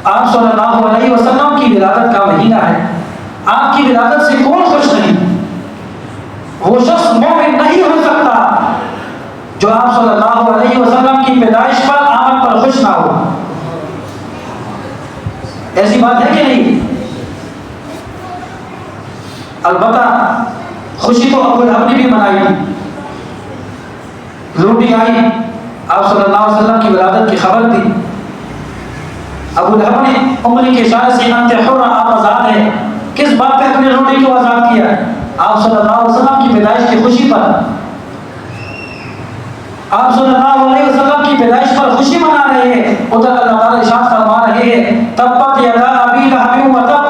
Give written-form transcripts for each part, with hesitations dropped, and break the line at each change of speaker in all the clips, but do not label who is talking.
آپ صلی اللہ علیہ وسلم کی ولادت کا مہینہ ہے، آپ کی ولادت سے کون خوش نہیں؟ وہ شخص مومن نہیں ہو سکتا جو آپ صلی اللہ علیہ وسلم کی پیدائش پر آمد پر خوش نہ ہو۔ ایسی بات ہے کہ نہیں؟ البتہ خوشی تو ابو لہب نے بھی منائی تھی، روٹی آئی، آپ صلی اللہ علیہ وسلم کی ولادت کی خبر تھی، ابو لہب نے انگلی کے اشارے سے انت حر، آپ آزاد ہیں، کس بات پہ اپنی روٹی کو آزاد کیا؟ آپ صلی اللہ علیہ وسلم کی پیدائش کی خوشی پر، آپ صلی اللہ علیہ وسلم کی پیدائش پر خوشی منا رہے ہیں۔ ادھر اللہ تعالیٰ ارشاد فرما رہے ہیں تبت یدا ابی لہب وتب،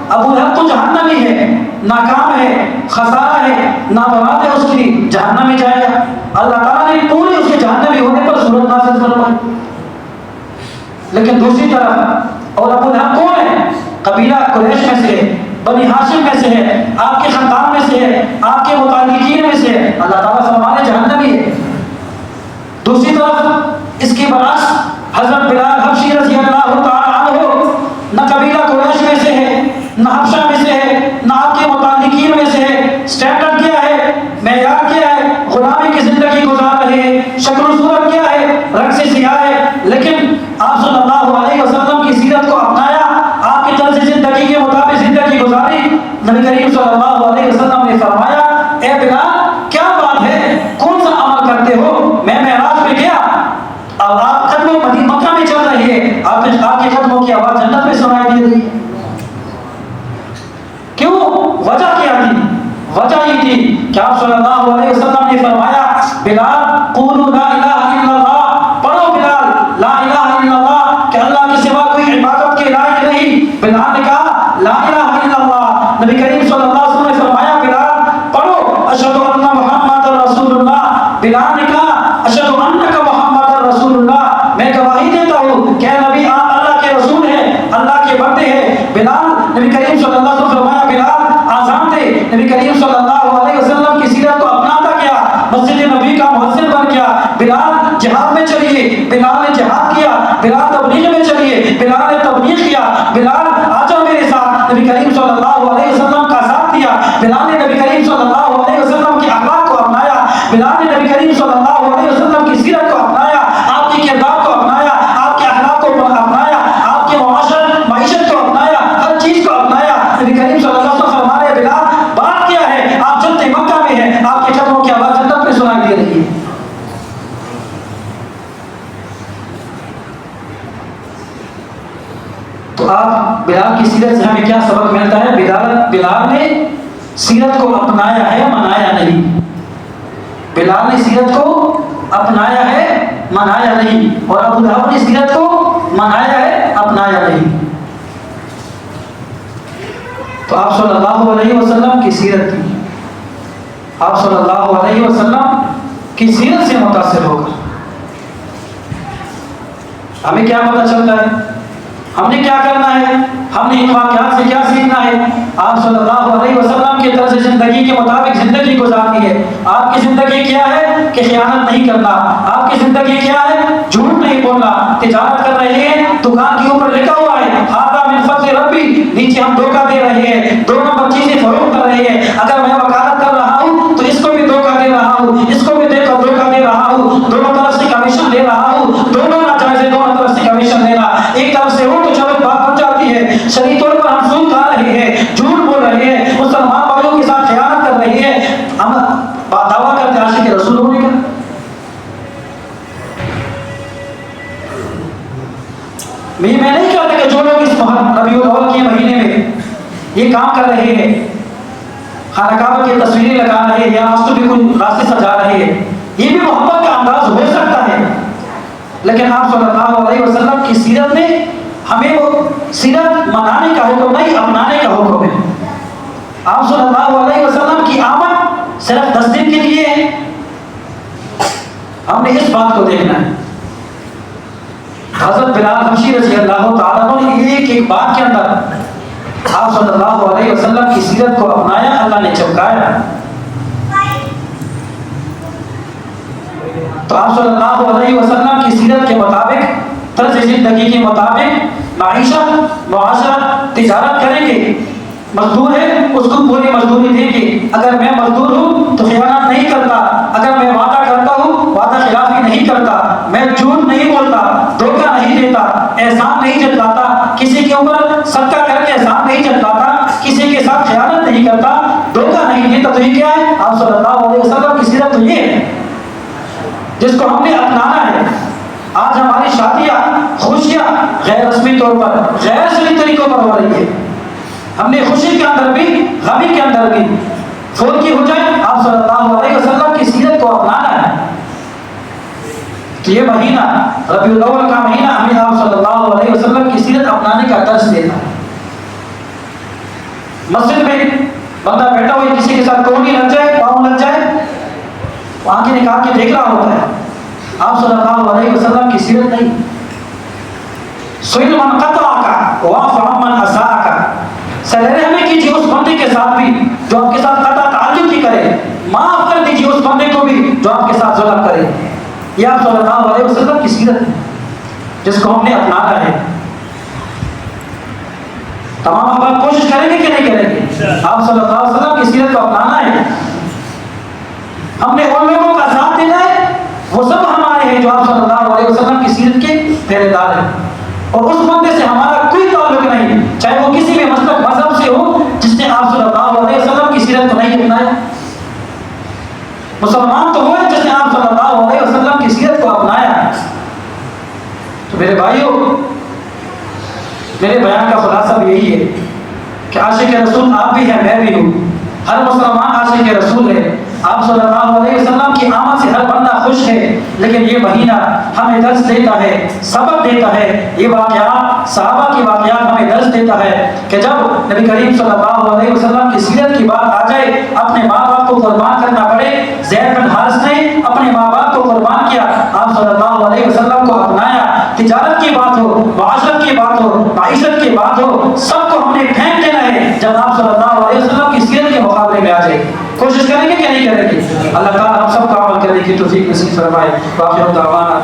ابو لہب تو جہنمی ہے، ناکام ہے، خسارہ ہے، نابرات ہے، اس کی جہنم میں جائے گا۔ اللہ تعالیٰ نے پوری اس کے جہنمی ہونے پر سورت نازل فرمائی۔ لیکن دوسری طرف، اور ابو لہب کون ہے؟ قبیلہ قریش میں سے ہے، بنی ہاشم میں سے ہے، آپ کے خاندان میں سے ہے، آپ کے متعلقین میں سے ہے، اللہ تعالیٰ فرما رہے جہنمی ہے۔ دوسری طرف اس کے برعکس حضرت بلال حبشی رضی اللہ تعالیٰ عنہ نہ قبیلہ قریش میں سے ہے، نہ حبشہ میں سے ہے، نہ آپ کے متعلقین میں سے ہے، سٹینڈرڈ کیا ہے، معیار کیا ہے، غلامی کی زندگی گزار رہے ہیں، شکل و صورت کیا ہے، رنگ سے سیاہ ہے، لیکن آپ صلی اللہ علیہ وسلم کی سیرت کو اپنایا، آپ کی طرز زندگی کے مطابق زندگی گزاری۔ نبی کریم صلی اللہ علیہ وسلم نے فرمایا اے بلال کیا بات ہے، کون سا عمل کرتے ہو؟ میں معراج پہ گیا اور آپ قدموں مکہ میں چل رہے ہیں، آپ کے قدموں کی آواز جنت میں سنائی دے رہی ہے۔ کیوں؟ وجہ کیا تھی؟ وجہ یہ تھی کہ آپ صلی اللہ علیہ وسلم نے فرمایا بلال قولوا لا الہ الا اللہ، پڑھو بلال لا الہ الا اللہ، کہ اللہ کے سوا کوئی عبادت کے لائق نہیں۔ بلال نے کہا لا الہ الا اللہ، نبی کریم صلی اللہ علیہ وسلم نے فرمایا بلال پڑھو اشہد ان محمد رسول اللہ، بلال نے کہا اشہد انک محمد رسول اللہ، میں گواہی دیتا ہوں کہ نبی آپ اللہ کے رسول ہیں، اللہ کے بندے ہیں۔ بلال، نبی کریم صلی اللہ علیہ وسلم فرمایا بلال آزان دے۔ نبی کریم صلی اللہ علیہ وسلم کی سیرت کو اپناتا گیا، مسجد نبی کا مؤذن بن گیا۔ بلال جہاد میں چلیے، بلال نے جہاد کیا، بلال تبلیغ میں چلیے، بلال نے تبلیغ کیا، بلال آ جاؤ میرے ساتھ، نبی کریم صلی اللہ علیہ وسلم کا ساتھ دیا۔ بلال نے نبی کریم صلی اللہ علیہ وسلم کی اخلاق کو اپنایا، بلال نے نبی کریم صلی اللہ علیہ وسلم کی سیرت کو اپنایا، آپ کے کردار کو اپنایا، آپ کے اخلاق کو اپنایا، آپ کے معیشت کو اپنایا، ہر چیز کو اپنایا۔ نبی کریم صلی اللہ علیہ وسلم فرما رہے بلال بات کیا ہے، آپ جنت مکہ میں ہیں، آپ کے قدموں کی آواز جنت میں سنائی دے رہی ہے۔ تو آپ بلال کی سیرت سے ہمیں کیا سبق ملتا ہے؟ بلال نے سیرت کو اپنایا ہے، منایا نہیں۔ بلال نے سیرت کو اپنایا ہے، منایا نہیں، اور ابو لہب نے سیرت کو منایا ہے، اپنایا نہیں۔ تو آپ صلی اللہ علیہ وسلم کی سیرت تھی، آپ صلی اللہ علیہ وسلم کی سیرت سے متاثر ہو کر ہمیں کیا پتہ چلتا ہے، ہم نے کیا کرنا ہے، ہم نے ان واقعات سے کیا سیکھنا ہے؟ آپ صلی اللہ علیہ وسلم کے طرز زندگی کے مطابق زندگی گزارنی ہے۔ آپ کی زندگی کیا ہے کہ خیانت نہیں کرنا، آپ کی زندگی کیا ہے جھوٹ نہیں بولنا۔ تجارت کر رہے ہیں، دکان کے اوپر لکھا ہوا ہے ھذا من فضل ربی، نیچے ہم دھوکہ دے رہے ہیں، 2 نمبر چیزیں فروخت کر رہے ہیں۔ اگر میں وکالت کر رہا ہوں تو اس کو بھی دھوکہ دے رہا ہوں، اس کو بھی دھوکہ دے رہا ہوں، دونوں طرف سے کمیشن لے رہا ہوں، دونوں ناجائز ہے، دونوں طرف سے کمیشن لینا۔ ایک طرف سے ہو تو چلو بات بن جاتی ہے، شرعی طور پر ہم سود کھا رہے ہیں، جھوٹ بول رہے ہیں، مسلمان بھائیوں کے ساتھ خیانت کر رہے ہیں، ہم دعویٰ کرتے ہیں عاشق رسول ہونے کا۔ میں نہیں کہتا کہ جو لوگ اس ربیع الاول کے مہینے میں یہ کام کر رہے ہیں، خانہ کعبہ کی تصویریں لگا رہے ہیں یا آستو بھی کوئی راستے سجا رہے ہیں، یہ بھی محبت کا انداز ہو سکتا ہے، لیکن آپ صلی اللہ علیہ وسلم کی سیرت میں ہمیں وہ سیرت منانے کا حکم نہیں، اپنانے کا حکم ہے۔ آپ صلی اللہ علیہ وسلم کی آمد صرف 10 دن کے لیے ہے، ہم نے اس بات کو دیکھنا ہے۔ حضرت بلال حبشی رضی اللہ تعالیٰ نے ایک بات کے اندر آپ صلی اللہ علیہ وسلم کی سیرت کو اپنایا، اللہ نے چمکایا۔ تو آپ صلی اللہ علیہ وسلم کی سیرت کے مطابق، طرز زندگی کے مطابق معیشت معاشرت تجارت کریں گے، مزدور ہے اس کو پوری مزدوری دیں گے، اگر میں مزدور ہوں تو خیانت نہیں کرتا، اگر میں وعدہ کرتا ہوں وعدہ خلافی نہیں کرتا، میں جھوٹ نہیں بولتا، دھوکہ نہیں دیتا، احسان نہیں جتلاتا، کسی کے اوپر صدقہ کر کے احسان نہیں جتلاتا، کسی کے ساتھ خیانت نہیں کرتا، دھوکہ نہیں دیتا، تو یہ کیا ہے؟ آپ صلی اللہ علیہ وسلم کی سیرت تو یہ ہے جس کو ہم نے اپنانا ہے۔ آج ہماری شادیاں خوشیاں غیر رسمی طور پر غیر رسمی طریقوں پر ہو رہی ہے، ہم نے خوشی کے اندر بھی غمی کے اندر بھی فوت کی ہو جائے آپ صلی اللہ علیہ وسلم کی سیرت کو اپنانا ہے۔ تو یہ مہینہ ربیع الاول کا مہینہ ہمیں آپ صلی اللہ علیہ وسلم کی سیرت اپنانے کا درس دیتا ہے۔ مسجد میں بندہ بیٹھا ہوا کسی کے ساتھ کوڑی لگ جائے، پاؤں لگ جائے، وہاں کے نکال کے دیکھ رہا ہوتا ہے، آپ صلی اللہ علیہ وسلم کی سیرت نہیں۔ سئل من قطعک واعف عمن اساءک، سلیرے ہمیں کیجیے اس بندے کے ساتھ بھی جو آپ کے ساتھ قطع تعلق ہی کرے، معاف کر دیجیے اس بندے کو بھی جو آپ کے ساتھ ظلم کرے۔ یہ آپ صلی اللہ علیہ وسلم کی سیرت ہے جس کو ہم نے اپنانا ہے۔ تمام احباب کوشش کریں گے کہ نہیں کریں گے؟ آپ صلی اللہ علیہ وسلم کی سیرت کو اپنانا ہے۔ ہم نے ان لوگوں کا ساتھ دینا ہے، وہ سب ہمارے ہیں جو آپ صلی اللہ علیہ وسلم کی سیرت کے پہرے دار ہیں، اور اس بندے سے ہمارا کوئی تعلق نہیں، چاہے وہ کسی بھی مسلک مذہب سے ہو جس نے آپ صلی اللہ علیہ وسلم کی سیرت کو نہیں اپنایا۔ مسلمان تو وہ ہے جس نے آپ صلی اللہ علیہ وسلم کی سیرت کو اپنایا۔ تو میرے بھائیوں، میرے بیان کا خلاصہ بھی یہی ہے کہ عاشق رسول آپ بھی ہیں، میں بھی ہوں، ہر مسلمان عاشق رسول ہے۔ آپ صلی اللہ علیہ وسلم کی آمد سے ہر بندہ خوش ہے، لیکن یہ مہینہ ہمیں درس دیتا ہے، سبق دیتا ہے۔ یہ واقعات صحابہ کی واقعات ہمیں درس دیتا ہے کہ جب نبی کریم صلی اللہ علیہ وسلم کی سیرت کی بات آ جائے، اپنے ماں باپ کو قربان کرنا پڑے۔ زید بن حارث نے اپنے ماں باپ کو قربان کیا، آپ صلی اللہ علیہ وسلم کو اپنایا۔ تجارت کی بات ہو، معاشرت کی بات ہو، معیشت کی بات ہو، سب کو ہم نے پھینک دینا ہے جب آپ صلی اللہ علیہ وسلم کی سیرت کے مقابلے میں آ جائے۔ کوشش کریں گے کہ نہیں کریں گے؟ اللہ تعالیٰ ہم سب کو عمل کرنے کی توفیق نصیب فرمائے۔ واخر دعوانا